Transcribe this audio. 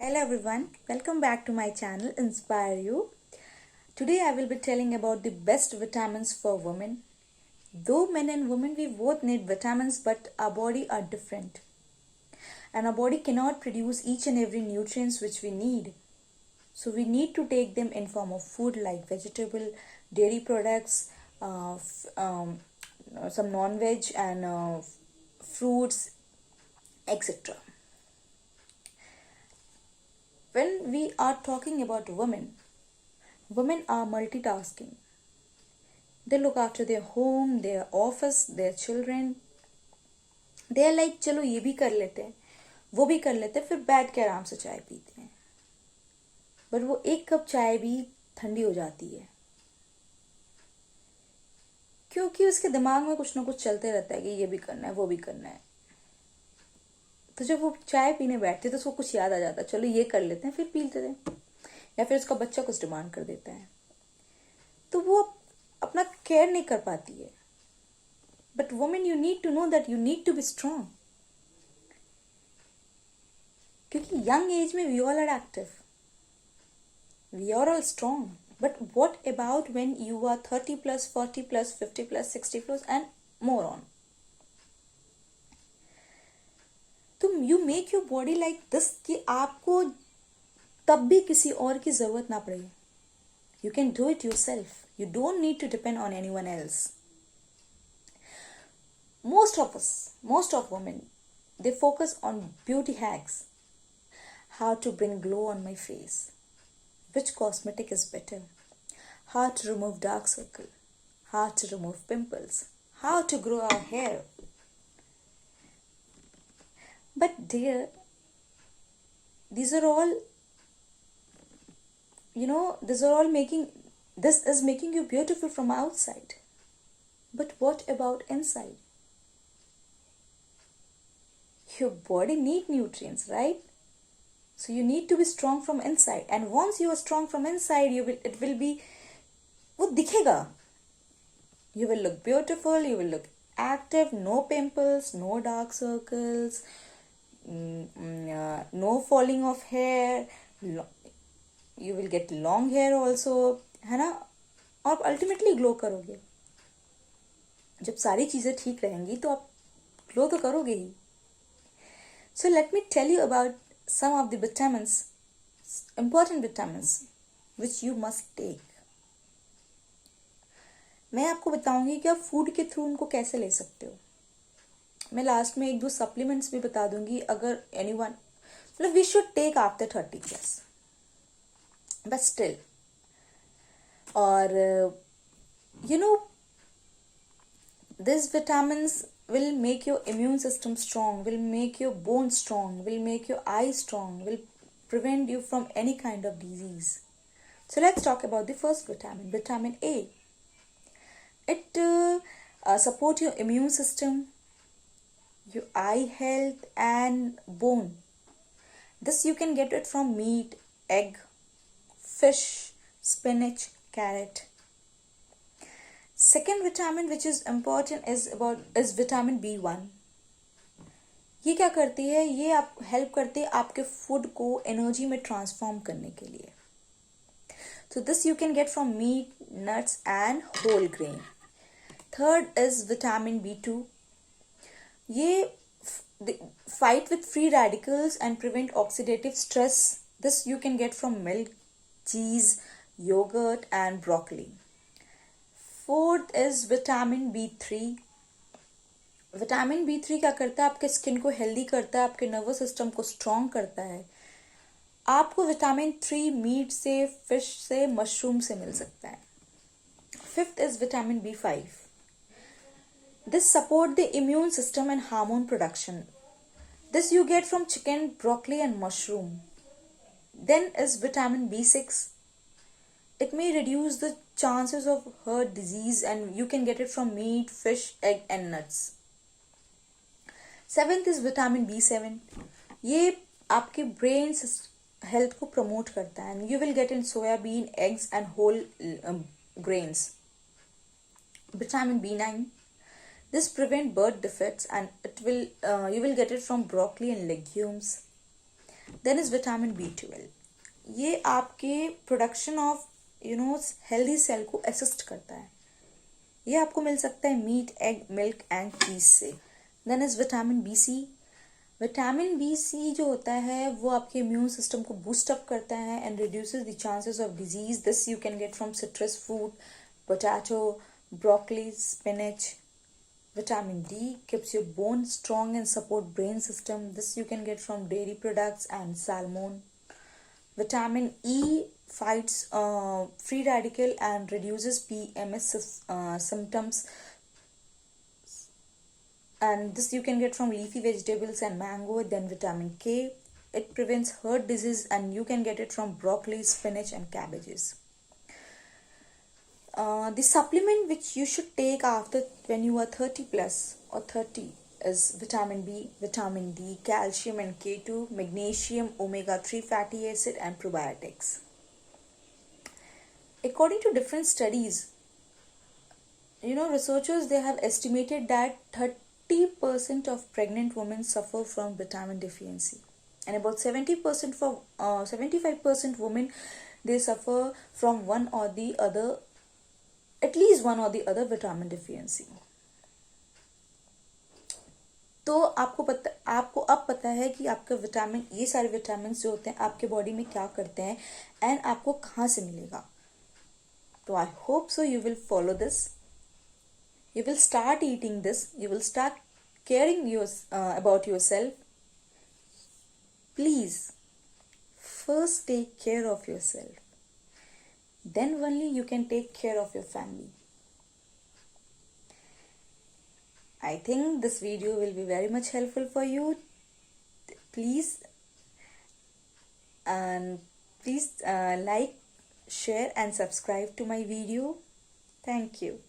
Hello everyone, welcome back to my channel Inspire You. Today I will be telling about the best vitamins for women. Though men and women we both need vitamins, but our body are different. And our body cannot produce each and every nutrients which we need. So we need to take them in form of food like vegetable, dairy products, some non-veg and fruits, etc. When we are talking about women, women are multitasking. They look after their home, their office, their children. They are like चलो ये भी कर लेते हैं, वो भी कर लेते हैं, फिर बैठ के आराम से चाय पीते हैं. बट वो एक कप चाय भी ठंडी हो जाती है क्योंकि उसके दिमाग में कुछ ना कुछ चलते रहता है कि ये भी करना है, वो भी करना है. तो जब वो चाय पीने बैठते तो उसको कुछ याद आ जाता है, चलो ये कर लेते हैं, फिर पी लेते हैं. या फिर उसका बच्चा कुछ डिमांड कर देता है तो वो अपना केयर नहीं कर पाती है. But women, you need to know that you need to be strong. क्योंकि यंग एज में we all are active, we are all strong. But what about when you are 30 plus, 40 plus, 50 plus, 60 plus and more on. तो you make your body like this कि आपको तब भी किसी और की जरूरत ना पड़े. You can do it yourself. You don't need to depend on anyone else. Most of women, they focus on beauty hacks. How to bring glow on my face. Which cosmetic is better. How to remove dark circle. How to remove pimples. How to grow our hair. But dear, these are all this is making you beautiful from outside. But what about inside? Your body needs nutrients, right? So you need to be strong from inside. And once you are strong from inside, it will be वो दिखेगा. You will look beautiful, you will look active, no pimples, no dark circles, no falling of hair, you will get long hair also, है ना. और ultimately glow करोगे. जब सारी चीजें ठीक रहेंगी तो आप ग्लो तो करोगे ही. So let me tell you about some of the vitamins, important vitamins which you must take. मैं आपको बताऊंगी कि आप फूड के थ्रू उनको कैसे ले सकते हो. मैं लास्ट में 1-2 सप्लीमेंट्स भी बता दूंगी अगर एनीवन, मतलब we should take after 30 plus. But still, or these vitamins will make your immune system strong, will make your bones strong, will make your eyes strong, will prevent you from any kind of disease. So let's talk about the first vitamin, vitamin A. It support your immune system, your eye health and bone. This you can get it from meat, egg, fish, spinach, carrot. Second vitamin which is important is vitamin B1. ये क्या करती है, ये आप help करती है आपके food को एनर्जी में ट्रांसफॉर्म करने के लिए. So this you can get from meat, nuts and whole grain. Third is vitamin B2. ये fight with free radicals and prevent oxidative stress. This you can get from milk, cheese, yogurt and broccoli. Fourth is vitamin B3. Vitamin B3 क्या करता है, आपके skin को healthy करता है, आपके nervous system को स्ट्रॉन्ग करता है. आपको विटामिन 3 मीट से, फिश से, मशरूम से मिल सकता है. Fifth is vitamin B5. This support the immune system and hormone production. This you get from chicken, broccoli and mushroom. Then is vitamin B6. It may reduce the chances of heart disease and you can get it from meat, fish, egg and nuts. Seventh is vitamin B7. ये आपके brain health को promote करता है and you will get in soybean, eggs and whole grains. Vitamin B9. This prevent birth defects and you will get it from broccoli and legumes. Then is vitamin B12। ये आपके production of healthy cell को assist करता है। ये आपको मिल सकता है meet, egg, milk and cheese से। Then is vitamin B C। Vitamin B C जो होता है वो आपके इम्यून सिस्टम को बूस्ट अप करता है and reduces the chances of disease. This you can get from citrus fruit, potato, broccoli, spinach. Vitamin D keeps your bone strong and support brain system. This you can get from dairy products and salmon. Vitamin E fights free radical and reduces PMS symptoms. And this you can get from leafy vegetables and mango. Then vitamin K, it prevents heart disease and you can get it from broccoli, spinach and cabbages. The supplement which you should take after when you are 30 plus or 30 is vitamin B, vitamin D, calcium and K2, magnesium, omega-3 fatty acid and probiotics. According to different studies, researchers, they have estimated that 30% of pregnant women suffer from vitamin deficiency, and about 70% for 75% women, they suffer from one or the other, at least one or the other vitamin deficiency. तो आपको अब पता है कि आपका vitamin, ये सारे vitamin जो होते हैं आपके बॉडी में क्या करते हैं एंड आपको कहाँ से मिलेगा. तो I hope so you will follow this, you will start eating this, you will start caring about yourself. Please first take care of yourself, then only you can take care of your family. I think this video will be very much helpful for you. Please like, share and subscribe to my video. Thank you.